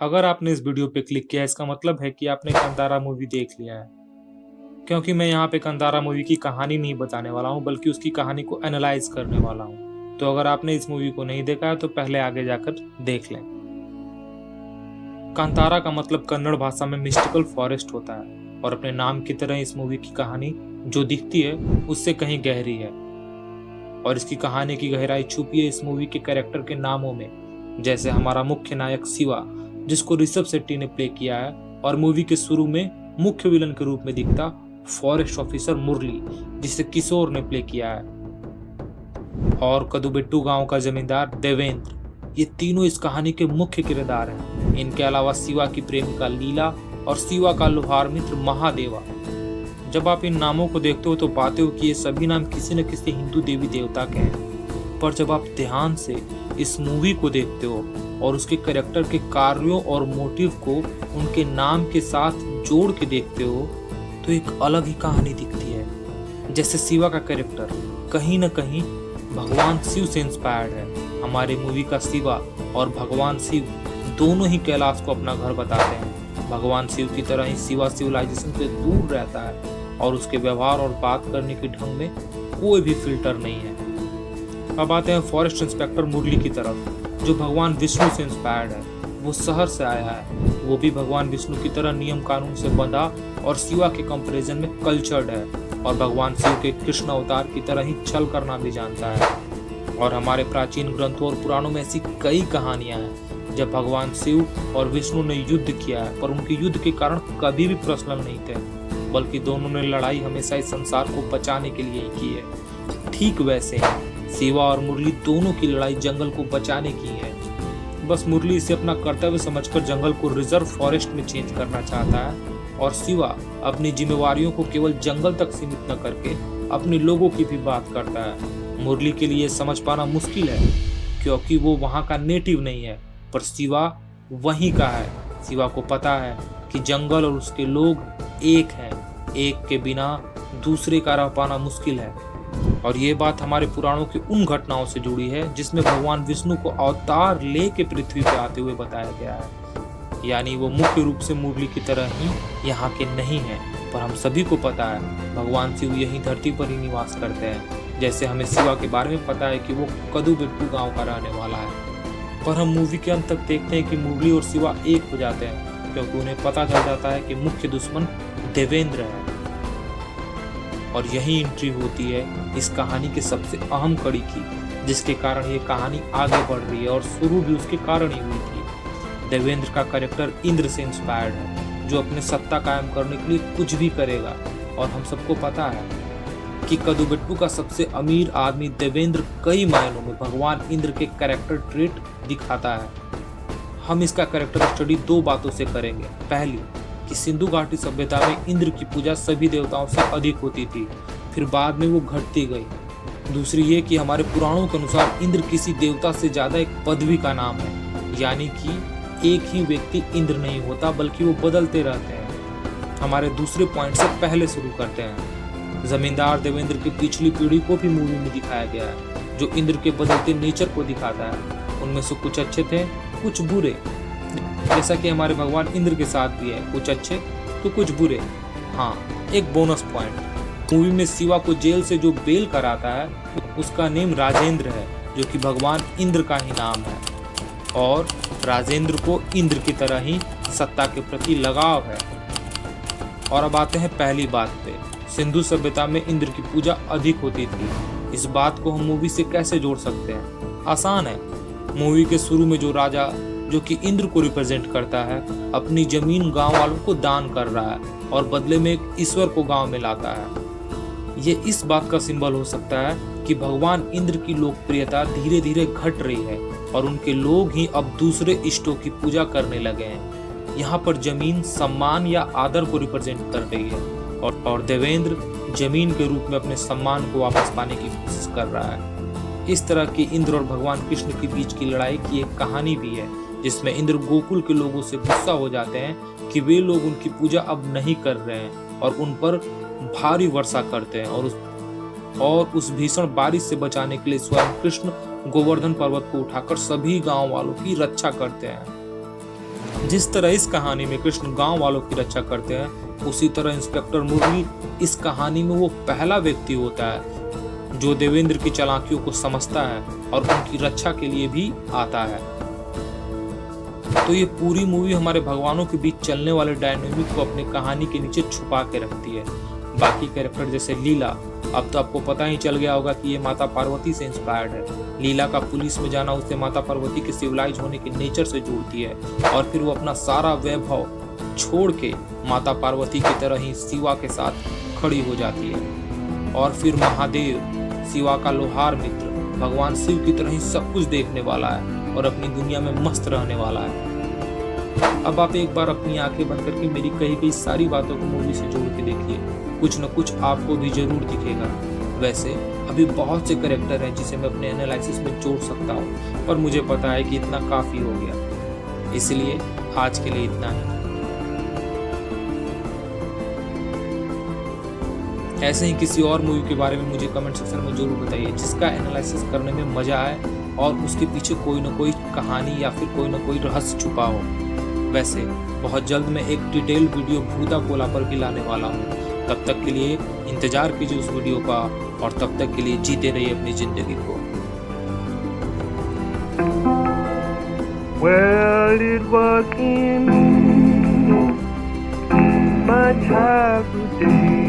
अगर आपने इस वीडियो पे क्लिक किया इसका मतलब है कि आपने कांतारा मूवी देख लिया है, क्योंकि मैं यहाँ पे कांतारा मूवी की कहानी नहीं बताने वाला हूँ बल्कि उसकी कहानी को एनालाइज करने वाला हूँ। तो अगर आपने इस मूवी को नहीं देखा है तो पहले आगे जाकर देख लें। कांतारा का मतलब कन्नड़ भाषा में मिस्टिकल फॉरेस्ट होता है और अपने नाम की तरह इस मूवी की कहानी जो दिखती है उससे कहीं गहरी है और इसकी कहानी की गहराई छुपी है इस मूवी के कैरेक्टर के नामों में। जैसे हमारा मुख्य नायक शिवा, जिसको ऋषभ शेट्टी ने प्ले किया है, और मूवी के शुरू में मुख्य विलन के रूप में दिखता फॉरेस्ट ऑफिसर मुरली, जिसे किशोर ने प्ले किया है, और कदुबेट्टू गांव का जमींदार देवेंद्र। ये तीनों इस कहानी के मुख्य किरदार हैं। इनके अलावा शिवा की प्रेमिका लीला और शिवा का लोहार मित्र महादेवा। जब आप इन नामों को देखते हो तो पाते हो कि ये सभी नाम किसी न किसी हिंदू देवी देवता के हैं, पर जब आप ध्यान से इस मूवी को देखते हो और उसके कैरेक्टर के कार्यों और मोटिव को उनके नाम के साथ जोड़ के देखते हो तो एक अलग ही कहानी दिखती है। जैसे शिवा का कैरेक्टर कहीं न कहीं भगवान शिव से इंस्पायर्ड है। हमारे मूवी का शिवा और भगवान शिव दोनों ही कैलाश को अपना घर बताते हैं। भगवान शिव की तरह ही शिवा सिविलाइजेशन से दूर रहता है और उसके व्यवहार और बात करने के ढंग में कोई भी फिल्टर नहीं है। अब आते हैं फॉरेस्ट इंस्पेक्टर मुरली की तरफ, जो भगवान विष्णु से इंस्पायर्ड है। वो शहर से आया है, वो भी भगवान विष्णु की तरह नियम कानून से बंधा और शिवा के कंपैरिजन में कल्चर्ड है, और भगवान शिव के कृष्ण अवतार की तरह ही छल करना भी जानता है। और हमारे प्राचीन ग्रंथों और पुराणों में ऐसी कई कहानियां हैं जब भगवान शिव और विष्णु ने युद्ध किया है, पर उनके युद्ध के कारण कभी भी पर्सनल नहीं थे, बल्कि दोनों ने लड़ाई हमेशा इस संसार को बचाने के लिए ही की है। ठीक वैसे ही शिवा और मुरली दोनों की लड़ाई जंगल को बचाने की है। बस मुरली इसे अपना कर्तव्य समझकर जंगल को रिजर्व फॉरेस्ट में चेंज करना चाहता है, और शिवा अपनी जिम्मेवारियों को केवल जंगल तक सीमित न करके अपने लोगों की भी बात करता है। मुरली के लिए समझ पाना मुश्किल है क्योंकि वो वहाँ का नेटिव नहीं है, पर शिवा वहीं का है। शिवा को पता है कि जंगल और उसके लोग एक हैं, एक के बिना दूसरे का रह पाना मुश्किल है। और ये बात हमारे पुराणों की उन घटनाओं से जुड़ी है जिसमें भगवान विष्णु को अवतार लेके पृथ्वी पे आते हुए बताया गया है। यानी वो मुख्य रूप से मुरली की तरह ही यहाँ के नहीं है, पर हम सभी को पता है भगवान शिव यही धरती पर ही निवास करते हैं। जैसे हमें शिवा के बारे में पता है कि वो कदुबेट्टू गांव का रहने वाला है, पर हम मूवी के अंत तक देखते हैं कि मुरली और शिवा एक हो जाते हैं क्योंकि उन्हें पता चल जाता है कि मुख्य दुश्मन देवेंद्र है। और यही एंट्री होती है इस कहानी के सबसे अहम कड़ी की, जिसके कारण ये कहानी आगे बढ़ रही है, और शुरू भी उसके कारण ही हुई थी। देवेंद्र का कैरेक्टर इंद्र से इंस्पायर्ड है, जो अपने सत्ता कायम करने के लिए कुछ भी करेगा। और हम सबको पता है कि कदुबेट्टू का सबसे अमीर आदमी देवेंद्र कई मायनों में भगवान इंद्र के कैरेक्टर ट्रेट दिखाता है। हम इसका कैरेक्टर स्टडी दो बातों से करेंगे। पहली, कि सिंधु घाटी सभ्यता में इंद्र की पूजा सभी देवताओं से अधिक होती थी, फिर बाद में वो घटती गई। दूसरी ये कि हमारे पुराणों के अनुसार इंद्र किसी देवता से ज्यादा एक पदवी का नाम है, यानी कि एक ही व्यक्ति इंद्र नहीं होता बल्कि वो बदलते रहते हैं। हमारे दूसरे पॉइंट से पहले शुरू करते हैं। जमींदार देवेंद्र की पिछली पीढ़ी को भी मूवी में दिखाया गया है, जो इंद्र के बदलते नेचर को दिखाता है। उनमें से कुछ अच्छे थे, कुछ बुरे, जैसा कि हमारे भगवान इंद्र के साथ भी है, कुछ अच्छे तो कुछ बुरे। हाँ, एक बोनस पॉइंट, मूवी में शिवा को जेल से जो बेल कराता है उसका नेम राजेंद्र है, जो कि भगवान इंद्र का ही नाम है, और राजेंद्र को इंद्र की तरह ही सत्ता के प्रति लगाव है। और अब आते हैं पहली बात पे, सिंधु सभ्यता में इंद्र की पूजा अधिक होती थी। इस बात को हम मूवी से कैसे जोड़ सकते हैं? आसान है। मूवी के शुरू में जो राजा, जो कि इंद्र को रिप्रेजेंट करता है, अपनी जमीन गांव वालों को दान कर रहा है और बदले में एक ईश्वर को गांव में लाता है। ये इस बात का सिंबल हो सकता है कि भगवान इंद्र की लोकप्रियता धीरे धीरे घट रही है और उनके लोग ही अब दूसरे इष्टों की पूजा करने लगे हैं। यहाँ पर जमीन सम्मान या आदर को रिप्रेजेंट कर रही है, और देवेंद्र जमीन के रूप में अपने सम्मान को वापस पाने की कोशिश कर रहा है। इस तरह की इंद्र और भगवान कृष्ण के बीच की लड़ाई की एक कहानी भी है, जिसमें इंद्र गोकुल के लोगों से गुस्सा हो जाते हैं कि वे लोग उनकी पूजा अब नहीं कर रहे हैं और उन पर भारी वर्षा करते हैं, और उस भीषण बारिश से बचाने के लिए स्वयं कृष्ण गोवर्धन पर्वत को उठाकर सभी गांव वालों की रक्षा करते हैं। जिस तरह इस कहानी में कृष्ण गांव वालों की रक्षा करते हैं, उसी तरह इंस्पेक्टर मुरली इस कहानी में वो पहला व्यक्ति होता है जो देवेंद्र की चालाकियों को समझता है और उनकी रक्षा के लिए भी आता है। तो ये पूरी मूवी हमारे भगवानों के बीच चलने वाले डायनामिक को अपनी कहानी के नीचे छुपा के रखती है। बाकी कैरेक्टर जैसे लीला, अब तो आपको पता ही चल गया होगा कि ये माता पार्वती से इंस्पायर्ड है। लीला का पुलिस में जाना उसे माता पार्वती के सिविलाइज होने के नेचर से जोड़ती है और फिर वो अपना सारा वैभव छोड़ के माता पार्वती की तरह ही शिवा के साथ खड़ी हो जाती है। और फिर महादेव, शिवा का लोहार मित्र, भगवान शिव की तरह ही सब कुछ देखने वाला है और अपनी दुनिया में मस्त रहने वाला है। अब आप एक बार अपनी आंखें बंद करके मेरी कही गई सारी बातों को मूवी से जोड़ के देखिए, कुछ न कुछ आपको भी जरूर दिखेगा। वैसे अभी बहुत से कैरेक्टर हैं जिसे मैं अपने एनालिसिस में जोड़ सकता हूँ, पर मुझे पता है कि इतना काफी हो गया, इसलिए आज के लिए इतना ही। ऐसे ही किसी और मूवी के बारे में मुझे कमेंट सेक्शन में जरूर बताइए जिसका एनालिसिस करने में मजा आए और उसके पीछे कोई न कोई कहानी या फिर कोई न कोई रहस्य छुपा हो। वैसे बहुत जल्द मैं एक डिटेल वीडियो भूता कोला पर भी लाने वाला हूँ। तब तक के लिए इंतजार कीजिए उस वीडियो का और तब तक के लिए जीते रहिए अपनी जिंदगी को। Well, it was in my childhood days.